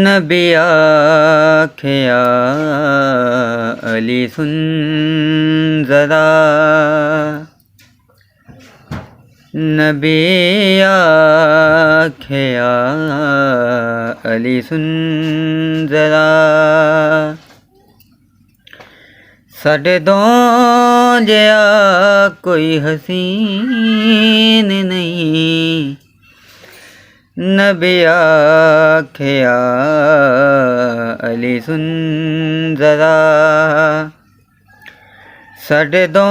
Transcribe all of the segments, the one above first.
नबी आख्या अली सुन ज़रा, नबी आख्या अली सुन ज़रा, साढ़े दो जिया कोई हसीन नहीं। नबी आख्या अली सुन ज़रा, साढ़े दो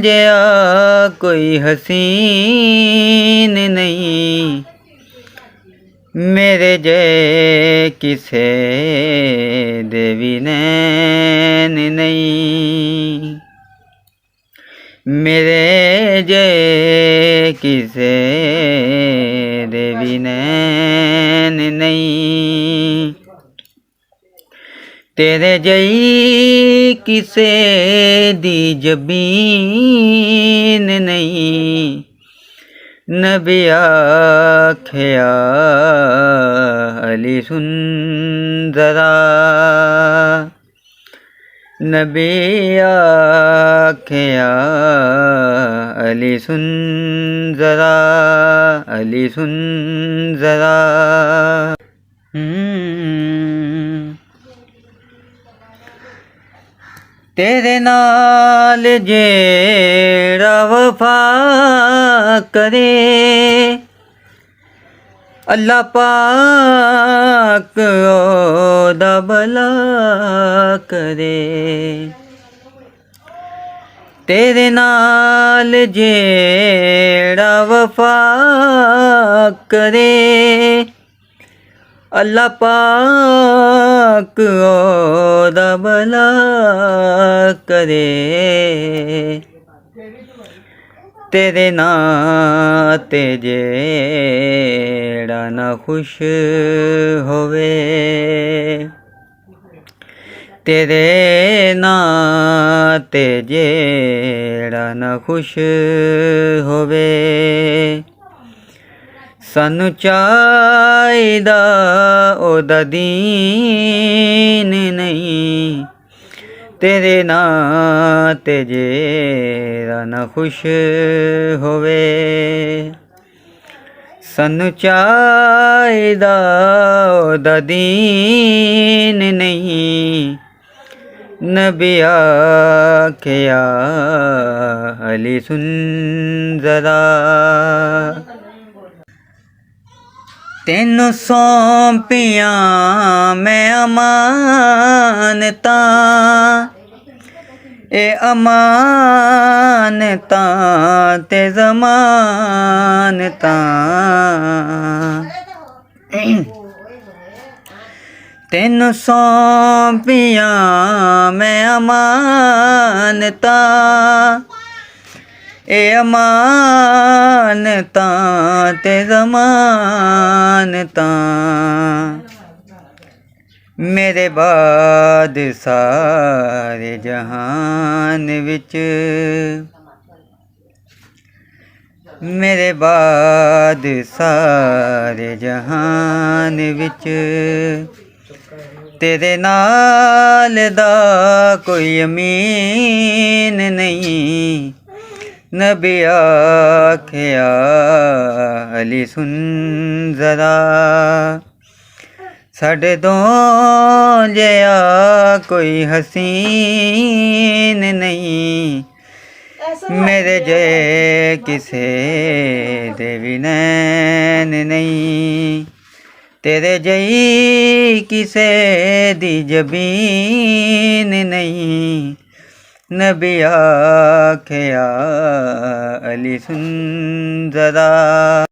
जिया कोई हसीन नहीं। मेरे जे किसे देवी नैन नहीं, मेरे जे किसे देवी नैन नहीं। तेरे जई किसे दी जबीन नहीं। नबी आख्या अली सुन ज़रा, नबी आख्या अली सुन ज़रा, अली सुन ज़रा। तेरे नाल जेड़ा वफा करे, अल्लाह पाक ओदा भला करे। तेरे नाल जेड़ा वफा करे, अल्लाह पाक ओदा भला करे। तेरे नाते जेड़ा ना खुश होवे, तेरे नाते जेड़ा ना खुश होवे। सानू चाहीदा ओदा दीन नहीं। तेरे नाते जेड़ा ना खुश होवे। सानू चाहीदा ओदा दीन नहीं। नबी आख्या अली सुन ज़रा, तेनू सौंपिया मैं अमानता, ए अमानता ते ज़मानता। तेनू सौंपिया मैं अमानता, ए अमानता ते ज़मानता। मेरे बाद सारे जहान विच, मेरे बाद सारे जहान विच, तेरे नाल दा कोई अमीन नहीं। नबी आख्या अली सुन ज़रा, साढ़े दो जिया कोई हसीन नहीं। मेरे जे किसे देवी नैन नहीं। तेरे जई किसे दी जबीन नहीं। नबी आख्या अली सुन ज़रा।